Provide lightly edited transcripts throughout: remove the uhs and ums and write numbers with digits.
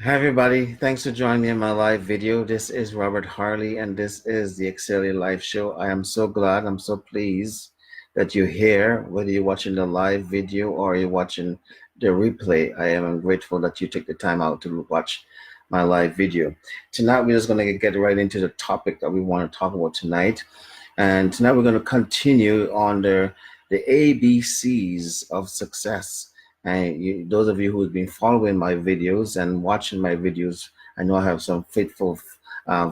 Hi everybody, thanks for joining me in my live video. This is Robert Harley and this is the Excel Live Show. I am so glad, I'm so pleased that you're here, whether you're watching the live video or you're watching the replay. I am grateful that you took the time out to watch my live video. Tonight we're just going to get right into the topic that we want to talk about tonight. And tonight we're going to continue on the ABCs of success. And those of you who have been following my videos and watching my videos, I know I have some faithful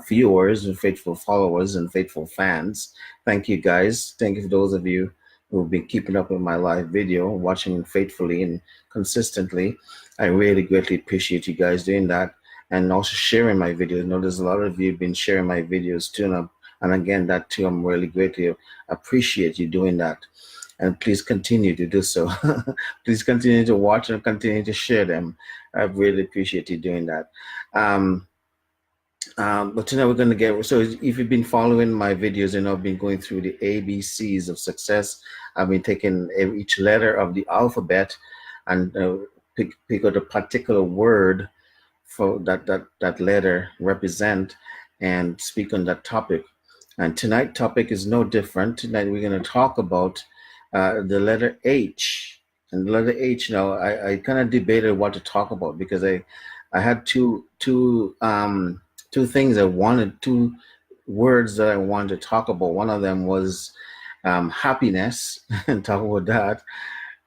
viewers and faithful followers and faithful fans. Thank you guys. Thank you for those of you who've been keeping up with my live video, watching faithfully and consistently. I really greatly appreciate you guys doing that and also sharing my videos. I know there's a lot of you have been sharing my videos too, and again, that too, I'm really greatly appreciate you doing that. And please continue to do so. Please continue to watch and continue to share them. I really appreciate you doing that. But tonight we're going to get, so if you've been following my videos, and I've been going through the ABCs of success. I've been taking each letter of the alphabet and pick out a particular word for that letter represent and speak on that topic. And tonight's topic is no different. Tonight we're going to talk about the letter H. And the letter H, now I kind of debated what to talk about because I had two things I wanted, two words that I wanted to talk about. One of them was happiness and talk about that.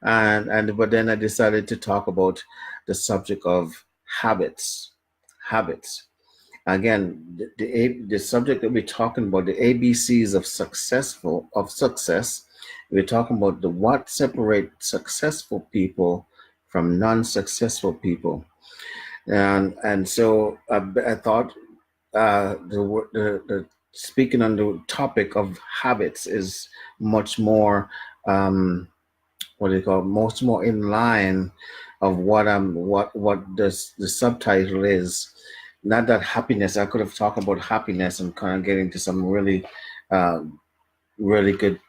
But then I decided to talk about the subject of habits. Again, the subject that we're talking about, the ABCs of success. We're talking about what separates successful people from non-successful people, and so I thought the speaking on the topic of habits is much more much more in line of what the subtitle is. Not that happiness. I could have talked about happiness and kind of get into some really good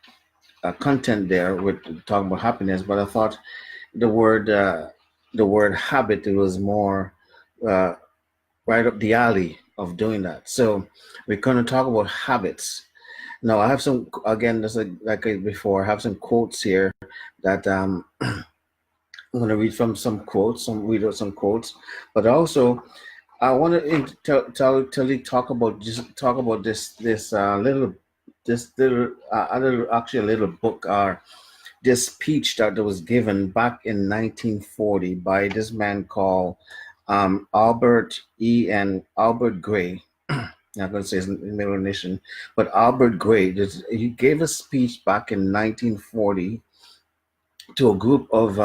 content there with talking about happiness, but I thought the word habit, it was more right up the alley of doing that. So we're going to talk about habits. Now I have some, again, just like before, I have some quotes here that I'm going to read from some quotes, some quotes, but also I want to talk about this little actually a little book or this speech that was given back in 1940 by this man called Albert Gray. I'm not going to say his middle initial, but Albert Gray. He gave a speech back in 1940 to a group of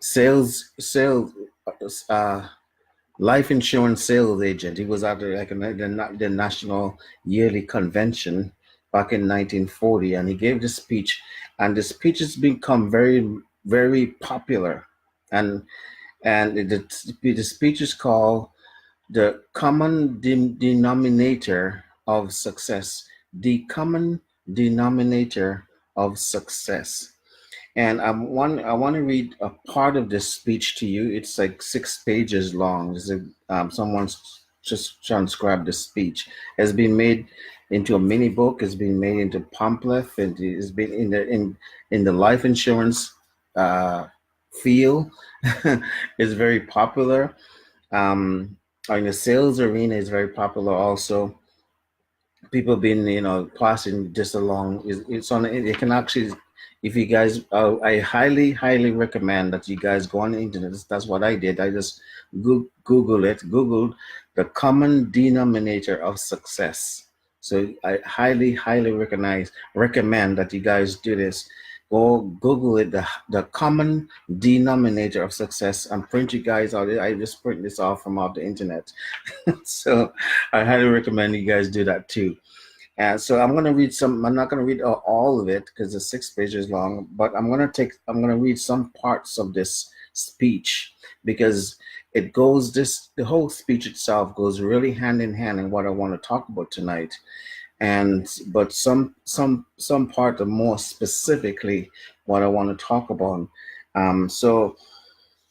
sales life insurance sales agent. He was at the national yearly convention back in 1940, and he gave this speech, and the speech has become very, very popular. And the speech is called "The Common Denominator of Success." The common denominator of success. And I want to read a part of this speech to you. It's like 6 pages long. Someone's just transcribed the speech. It's been made into a mini book. It's been made into pamphlet. It's been in the life insurance field. It's very popular. In the sales arena, it's very popular also. People been passing this along. It's on. It can actually. If you guys, I highly recommend that you guys go on the internet. That's what I did. I just Googled the common denominator of success. So I highly recommend that you guys do this. Go Google it, the common denominator of success, and print you guys out. I just print this off from off the internet. So I highly recommend you guys do that too. And so I'm going to read some. I'm not going to read all of it because it's 6 pages long, but I'm going to read some parts of this speech because it goes, the whole speech itself goes really hand in hand in what I want to talk about tonight. But some part of more specifically what I want to talk about. So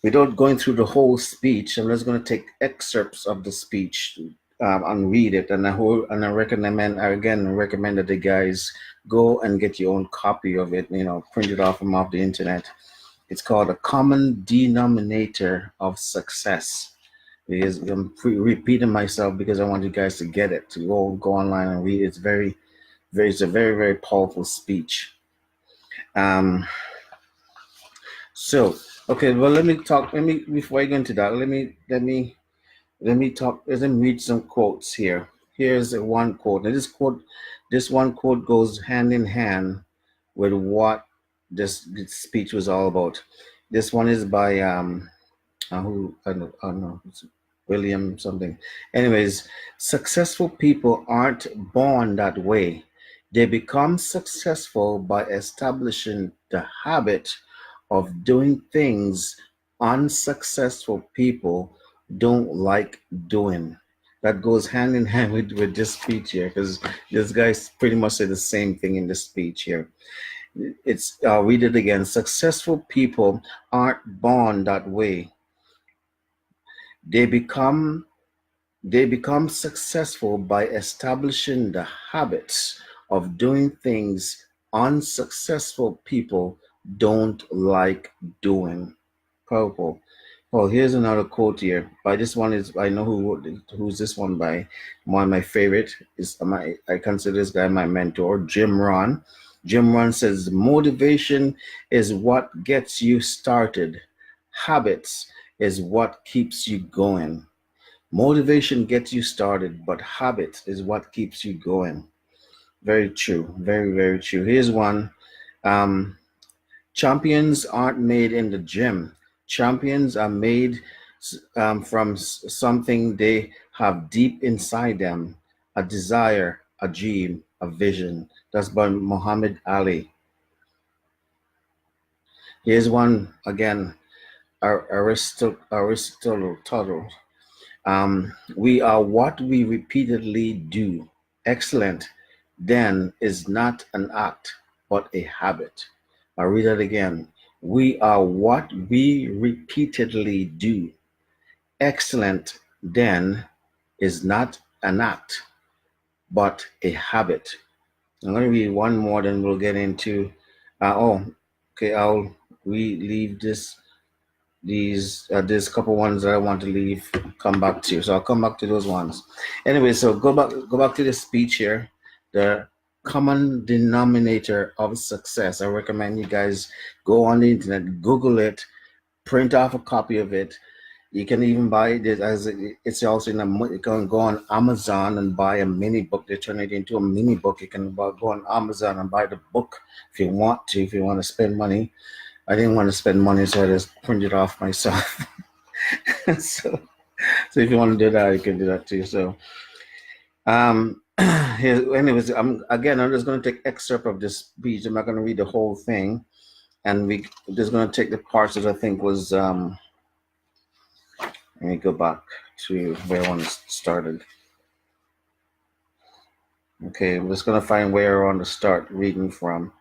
Without going through the whole speech, I'm just going to take excerpts of the speech and read it. And I recommend, I again recommend that the guys go and get your own copy of it. Print it off from off the internet. It's called A Common Denominator of Success. I'm repeating myself because I want you guys to get it, to go online and read it. It's a very, very powerful speech. Um, so, okay, well, before I go into that, let me read some quotes here. Here's one quote. Now, this one quote goes hand in hand with what this speech was all about. This one is by who I don't know, it's William something. Anyways, successful people aren't born that way. They become successful by establishing the habit of doing things unsuccessful people don't like doing. That goes hand in hand with this speech here, because this guy pretty much said the same thing in this speech here. I'll read it again. Successful people aren't born that way. They become they become successful by establishing the habits of doing things unsuccessful people don't like doing. Powerful. Well, here's another quote here. By this one is I know who's this one by. One of my favorite is I consider this guy my mentor, Jim Rohn. Jim Rohn says motivation is what gets you started. Habits is what keeps you going. Motivation gets you started, but habit is what keeps you going. Very true. Very, very true. Here's one. Um, Champions aren't made in the gym. Champions are made from something they have deep inside them, a desire, a dream, a vision. That's by Muhammad Ali. Here's one again. Aristotle. We are what we repeatedly do. Excellent, then, is not an act, but a habit. I'll read that again. We are what we repeatedly do. Excellent, then, is not an act, but a habit. I'm going to read one more, then we'll get into. Okay. I'll leave there's a couple ones that I want to leave, come back to. So I'll come back to those ones. Anyway, so go back to the speech here. The common denominator of success. I recommend you guys go on the internet, Google it, print off a copy of it. You can even buy it it's also you can go on Amazon and buy a mini book. They turn it into a mini book. You can go on Amazon and buy the book if you want to, if you want to spend money. I didn't want to spend money, so I just printed it off myself. so, so if you want to do that, you can do that too. So, anyways, I'm just going to take excerpt of this speech. I'm not going to read the whole thing, and we just going to take the parts that I think was. Let me go back to where I want to started. Okay, I'm just going to find where I want to start reading from.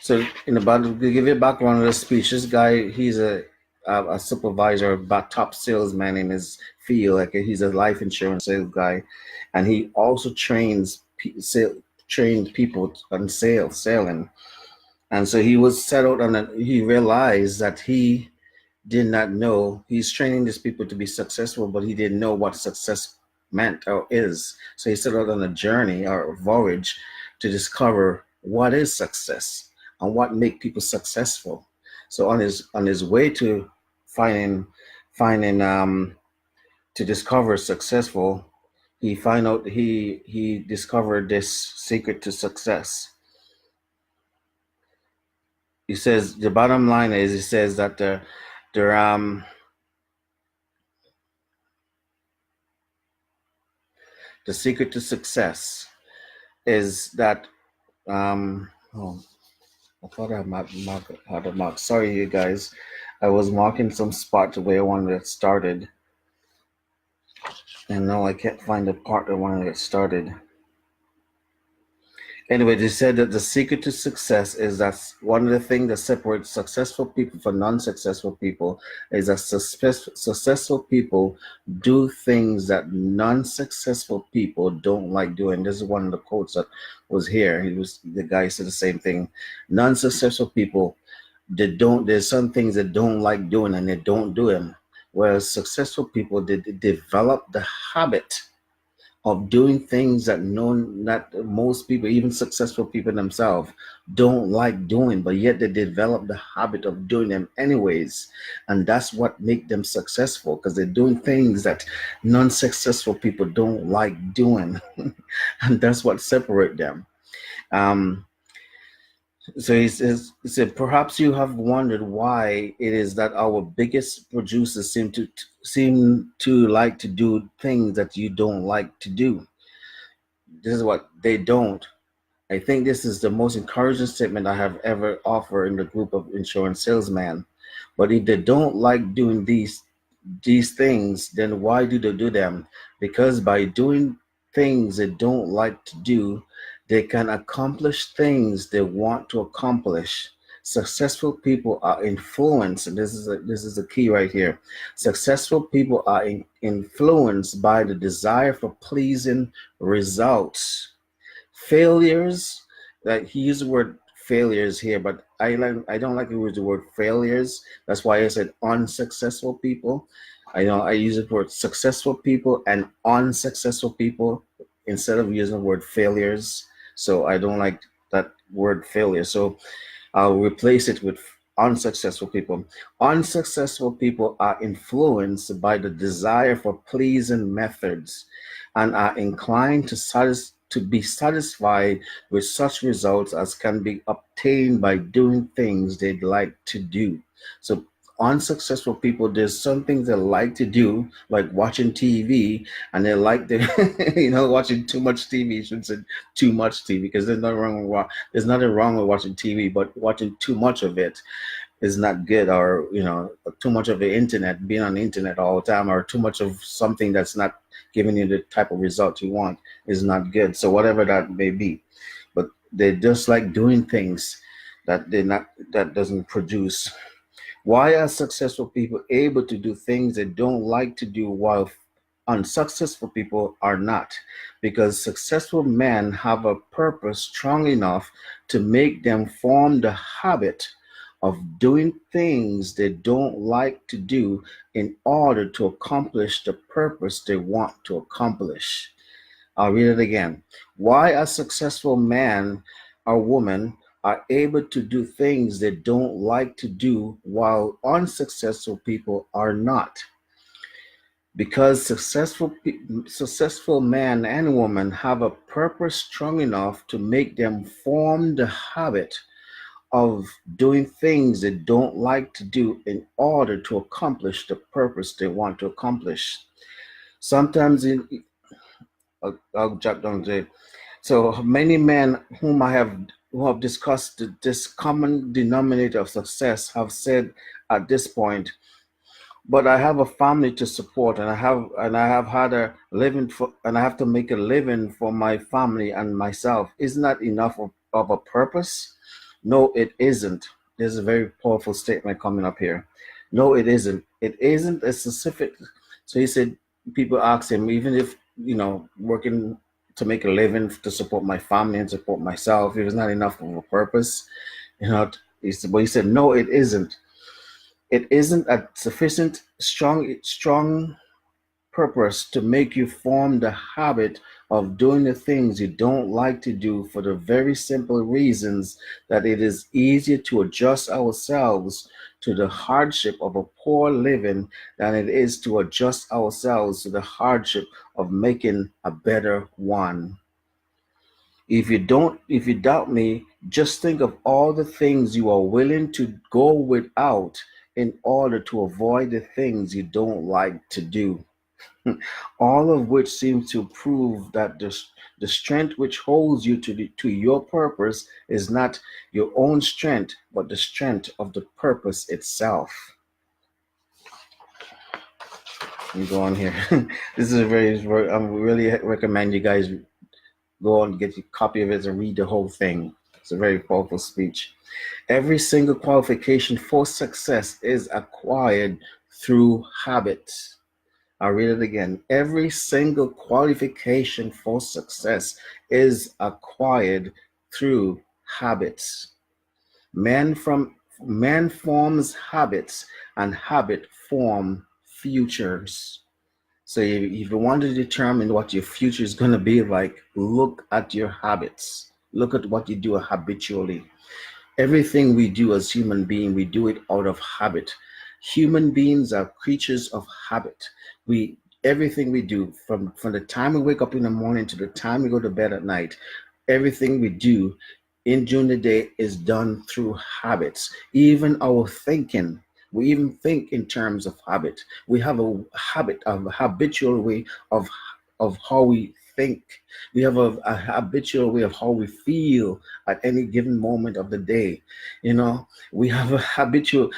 So, to give you a background of the speech, this guy, he's a supervisor, a top salesman in his field. Like he's a life insurance sales guy, and he also trained people on selling. And so he was settled on it. He realized that he did not know. He's training these people to be successful, but he didn't know what success meant or is. So he set out on a journey or a voyage to discover what is success and what make people successful. So on his way to finding to discover successful, he discovered this secret to success. He says the bottom line is he says that the secret to success is that oh, I thought I had a mark. Sorry, you guys. I was marking some spot where I wanted to get started, and now I can't find the part I wanted to get started. Anyway, they said that the secret to success is that one of the things that separates successful people from non-successful people is that successful people do things that non-successful people don't like doing. This is one of the quotes that was here. The guy said the same thing. Non-successful people, there's some things they don't like doing and they don't do them. Whereas successful people, they develop the habit of doing things that not most people, even successful people themselves, don't like doing, but yet they develop the habit of doing them anyways, and that's what make them successful because they're doing things that non-successful people don't like doing, and that's what separate them. Um, so he said, perhaps you have wondered why it is that our biggest producers seem to like to do things that you don't like to do. This is what they don't. I think this is the most encouraging statement I have ever offered in the group of insurance salesmen. But if they don't like doing these things, then why do they do them? Because by doing things they don't like to do, they can accomplish things they want to accomplish. Successful people are influenced, and this is the key right here. Successful people are influenced by the desire for pleasing results. Failures, like he used the word failures here, but I don't like to use the word failures. That's why I said unsuccessful people. I know I use the word successful people and unsuccessful people instead of using the word failures. So I don't like that word failure. So I'll replace it with unsuccessful people. Unsuccessful people are influenced by the desire for pleasing methods and are inclined to be satisfied with such results as can be obtained by doing things they'd like to do. So unsuccessful people, there's some things they like to do, like watching TV, and they like to, watching too much TV. You shouldn't say too much TV because there's nothing wrong with watching TV, but watching too much of it is not good, or too much of the internet, being on the internet all the time, or too much of something that's not giving you the type of result you want is not good. So whatever that may be, but they just like doing things that doesn't produce. Why are successful people able to do things they don't like to do while unsuccessful people are not? Because successful men have a purpose strong enough to make them form the habit of doing things they don't like to do in order to accomplish the purpose they want to accomplish. I'll read it again. Why a successful man or woman are able to do things they don't like to do while unsuccessful people are not. Because successful man and woman have a purpose strong enough to make them form the habit of doing things they don't like to do in order to accomplish the purpose they want to accomplish. Sometimes I'll jump down to it. So many men who have discussed this common denominator of success have said at this point, but I have a family to support, and I have had a living for, and I have to make a living for my family and myself. Isn't that enough of a purpose? No, it isn't. There's a very powerful statement coming up here. No, it isn't. It isn't a specific. So he said, people ask him, even if, working to make a living to support my family and support myself, if it's not enough of a purpose, but he said, no, it isn't. It isn't a sufficient strong purpose to make you form the habit of doing the things you don't like to do, for the very simple reasons that it is easier to adjust ourselves to the hardship of a poor living than it is to adjust ourselves to the hardship of making a better one. If you doubt me, just think of all the things you are willing to go without in order to avoid the things you don't like to do. All of which seems to prove that the strength which holds you to your purpose is not your own strength, but the strength of the purpose itself. Let me go on here. This is I really recommend you guys Go and get a copy of it and read the whole thing. It's a very powerful speech. Every single qualification for success is acquired through habit. I'll read it again. Every single qualification for success is acquired through habits. Man from Man forms habits, and habit form futures. So if you want to determine what your future is going to be like, look at your habits. Look at what you do habitually. Everything we do as human beings, we do it out of habit. Human beings are creatures of habit. We Everything we do, from the time we wake up in the morning to the time we go to bed at night, everything we do in during the day is done through habits. Even our thinking, we even think in terms of habit. We have a habit, of a habitual way of how we think. We have a habitual way of how we feel at any given moment of the day. You know, we have a habitual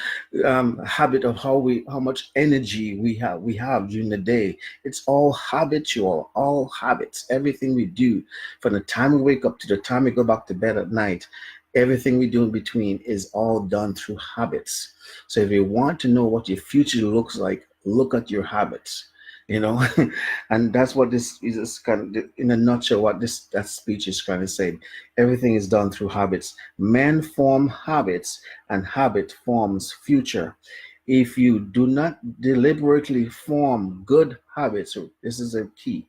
habit of how much energy we have during the day. It's all habitual, all habits. Everything we do, from the time we wake up to the time we go back to bed at night, everything we do in between is all done through habits. So if you want to know what your future looks like, look at your habits. You know, and that's what this is kind of, in a nutshell, what this that speech is trying to say. Everything is done through habits. Men form habits, and habit forms future. If you do not deliberately form good habits, this is a key.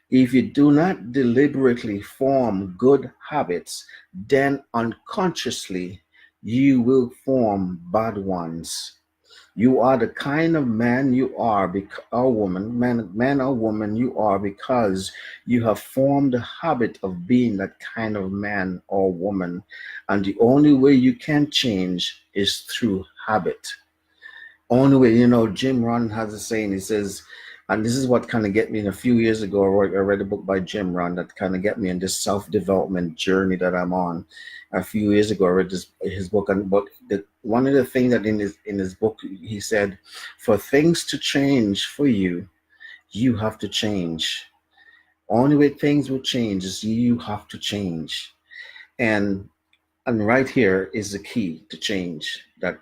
If you do not deliberately form good habits, then unconsciously you will form bad ones. You are the kind of man you are, or woman, man or woman you are, because you have formed a habit of being that kind of man or woman. And the only way you can change is through habit. Only way, Jim Rohn has a saying. He says, and this is what kind of get me in a few years ago. I read a book by Jim Rohn that kind of get me in this self-development journey that I'm on. A few years ago, I read his book, and but one of the things that in his book he said, for things to change for you, you have to change. Only way things will change is you have to change. And right here is the key to change. That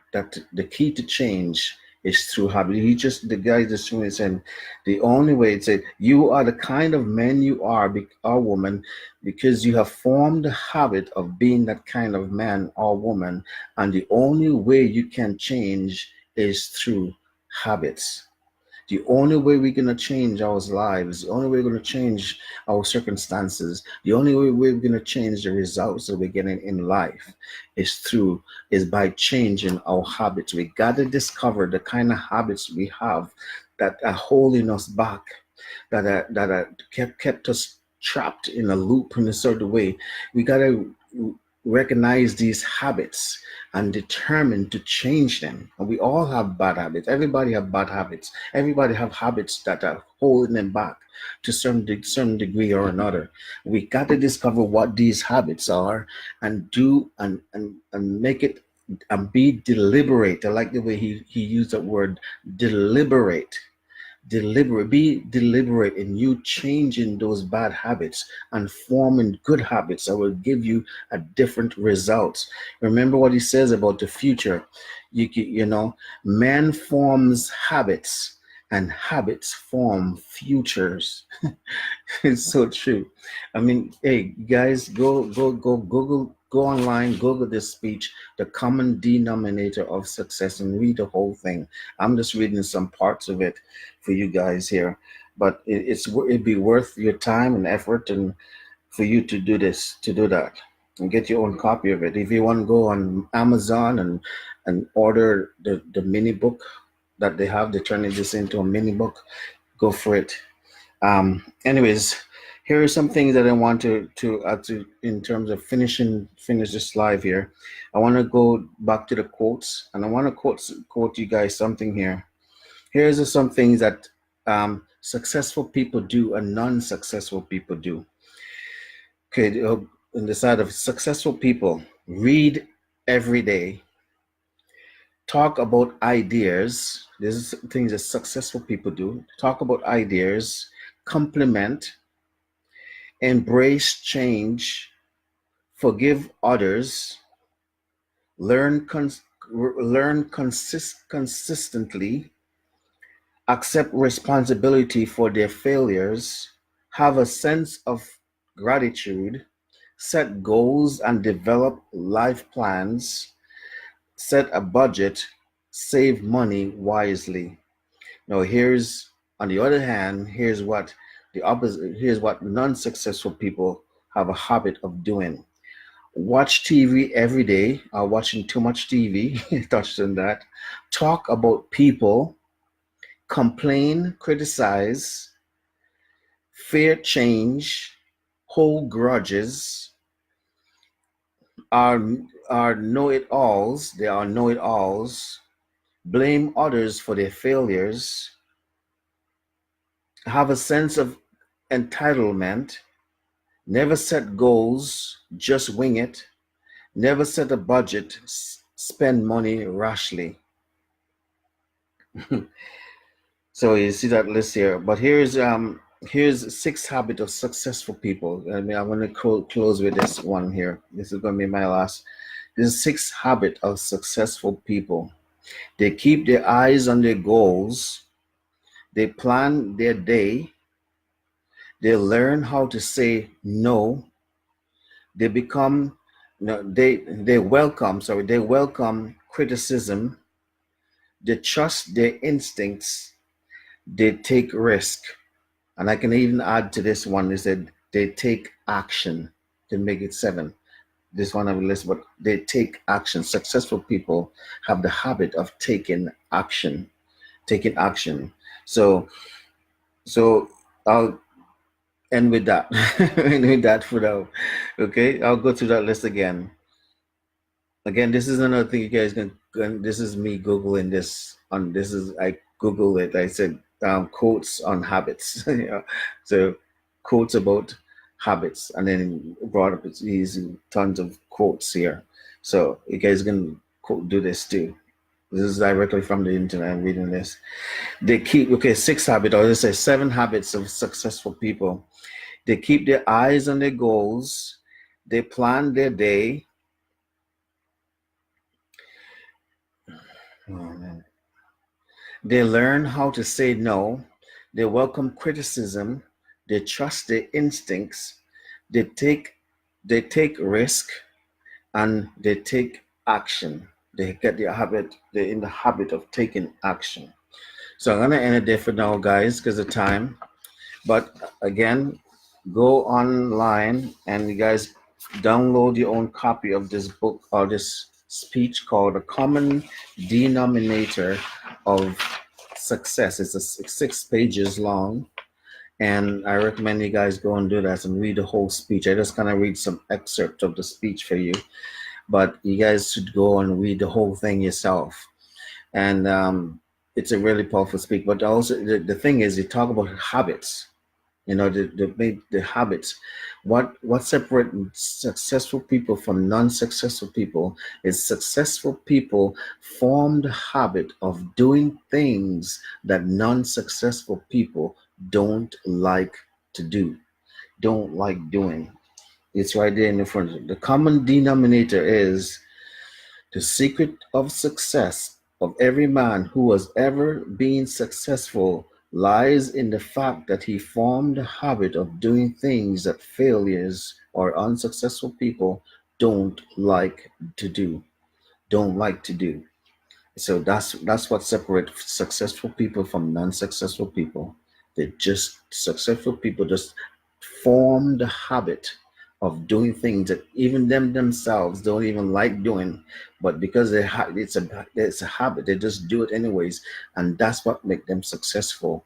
the key to change is through habit. The guy just really said, the only way, it said, you are the kind of man you are, or woman, because you have formed the habit of being that kind of man or woman, and the only way you can change is through habits. The only way we're going to change our lives, the only way we're going to change our circumstances, the only way we're going to change the results that we're getting in life is by changing our habits. We got to discover the kind of habits we have that are holding us back, that are kept us trapped in a loop in a certain way. We got to recognize these habits and determine to change them. And we all have bad habits. Everybody have bad habits. Everybody have habits that are holding them back to certain degree or another. We got to discover what these habits are and do and make it and be deliberate. I like the way he used that word, deliberate. Be deliberate in you changing those bad habits and forming good habits that will give you a different result. Remember what he says about the future. Man forms habits, and habits form futures. It's so true. I mean, hey guys, go Google, go online, Google this speech, the common denominator of success, and read the whole thing. I'm just reading some parts of it for you guys here, but it'd be worth your time and effort, and for you to do that, and get your own copy of it. If you want to go on Amazon and order the mini book that they have, they're turning this into a mini book. Go for it. Anyways, here are some things that I want to in terms of finish this live here. I want to go back to the quotes, and I want to quote you guys something here. Here's some things that successful people do and non-successful people do. Okay, on the side of successful people, read every day, talk about ideas. These are things that successful people do. Talk about ideas, compliment, embrace change, forgive others, learn cons- consistently, accept responsibility for their failures, have a sense of gratitude, set goals and develop life plans, set a budget, save money wisely. Now, on the other hand, here's what non-successful people have a habit of doing. Watch TV every day, are watching too much TV, touched on that. Talk about people, complain, criticize, fear change, hold grudges, are are know-it-alls. They are know-it-alls. Blame others for their failures. Have a sense of entitlement. Never set goals. Just wing it. Never set a budget. Spend money rashly. So you see that list here. But here's six habits of successful people. I mean, I'm going to close with this one here. This is going to be my last. This is six habit of successful people. They keep their eyes on their goals. They plan their day. They learn how to say no. They become, no, they welcome. Sorry, they welcome criticism. They trust their instincts. They take risk. And I can even add to this one is that they take action to make it seven. This one I will list, but they take action. Successful people have the habit of taking action, taking action. So, so I'll end with that. End with that for now. Okay, I'll go through that list again. Again, this is another thing you guys can. This is me googling this. On this is I Google it. I said quotes on habits. Yeah. So quotes about habits, and then brought up these tons of quotes here. So you guys can do this too. This is directly from the internet. I'm reading this. They keep six habits, or let's say seven habits of successful people. They keep their eyes on their goals. They plan their day. Oh, man. They learn how to say no. They welcome criticism. They trust their instincts. They take they take risk, and they take action. They get the habit. They're in the habit of taking action. So I'm gonna end it there for now, guys, because of time. But again, go online and you guys download your own copy of this book or this speech called "A Common Denominator of Success." It's a 6 pages long, and I recommend you guys go and do that and read the whole speech. I just kind of read some excerpt of the speech for you, but you guys should go and read the whole thing yourself. And it's a really powerful speech. But also, the thing is, you talk about habits. The habits. What separates successful people from non-successful people is successful people form the habit of doing things that non-successful people don't like to do, don't like doing. It's right there in the front. The common denominator is the secret of success of every man who has ever been successful lies in the fact that he formed a habit of doing things that failures or unsuccessful people don't like to do. Don't like to do. So that's what separates successful people from non-successful people. They just Successful people just form the habit of doing things that even them themselves don't even like doing, but because it's a habit, they just do it anyways, and that's what make them successful.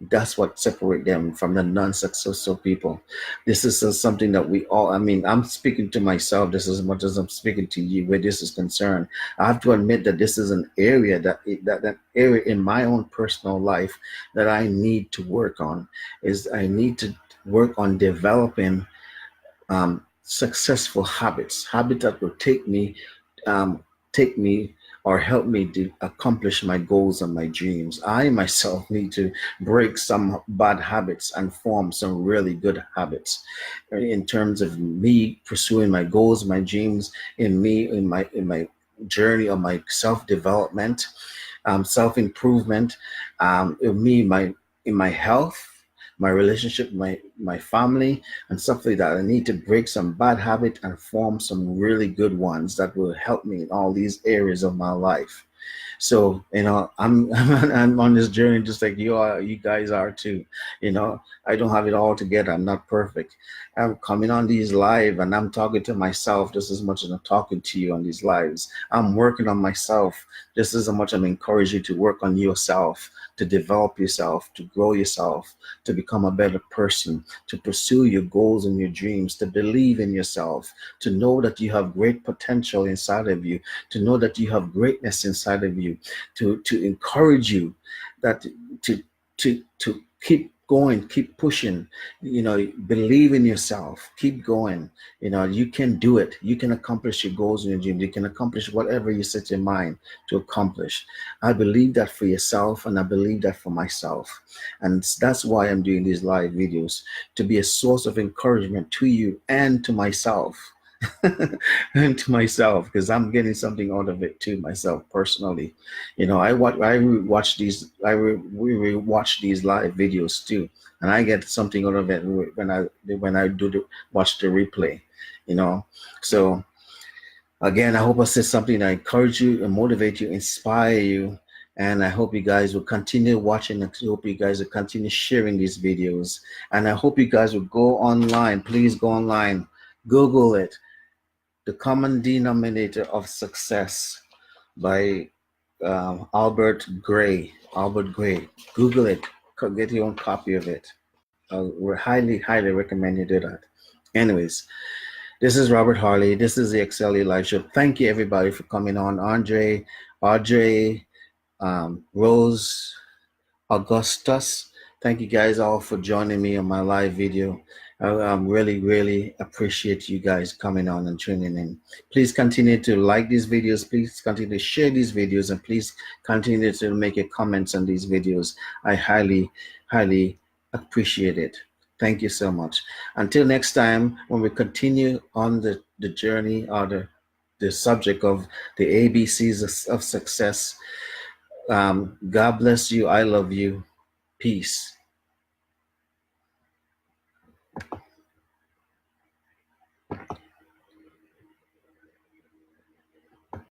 That's what separate them from the non-successful people. This is something that we all, I mean, I'm speaking to myself just as much as I'm speaking to you where this is concerned. I have to admit that this is an area that area in my own personal life that I need to work on. Is I need to work on developing successful habits that will take me or help me to accomplish my goals and my dreams. I myself need to break some bad habits and form some really good habits in terms of me pursuing my goals, my dreams, in my journey of my self development, self improvement, in me my in my health, my relationship, my family, and stuff like that. I need to break some bad habit and form some really good ones that will help me in all these areas of my life. So, I'm on this journey just like you guys are too. I don't have it all together. I'm not perfect. I'm coming on these live and I'm talking to myself just as much as I'm talking to you on these lives. I'm working on myself just as much. I'm encouraging you to work on yourself, to develop yourself, to grow yourself, to become a better person, to pursue your goals and your dreams, to believe in yourself, to know that you have great potential inside of you, to know that you have greatness inside of you, to encourage you that to keep going, keep pushing, believe in yourself, keep going. You can do it. You can accomplish your goals in your dreams. You can accomplish whatever you set your mind to accomplish. I believe that for yourself, and I believe that for myself. And that's why I'm doing these live videos, to be a source of encouragement to you and to myself. And to myself, because I'm getting something out of it too myself personally. We watch these live videos too, and I get something out of it when I watch the replay. You know, so again, I hope I said something that encourage you and motivate you, inspire you. And I hope you guys will continue watching. I hope you guys will continue sharing these videos. And I hope you guys will go online. Please go online. Google it. The Common Denominator of Success by Albert Gray. Albert Gray. Google it. Get your own copy of it. I would highly, highly recommend you do that. Anyways, this is Robert Harley. This is the XLE Live Show. Thank you, everybody, for coming on. Audrey, Rose, Augustus. Thank you guys all for joining me on my live video. Really, really appreciate you guys coming on and tuning in. Please continue to like these videos. Please continue to share these videos, and please continue to make your comments on these videos. I highly, highly appreciate it. Thank you so much. Until next time, when we continue on the journey or the subject of the ABCs of success, God bless you. I love you. Peace.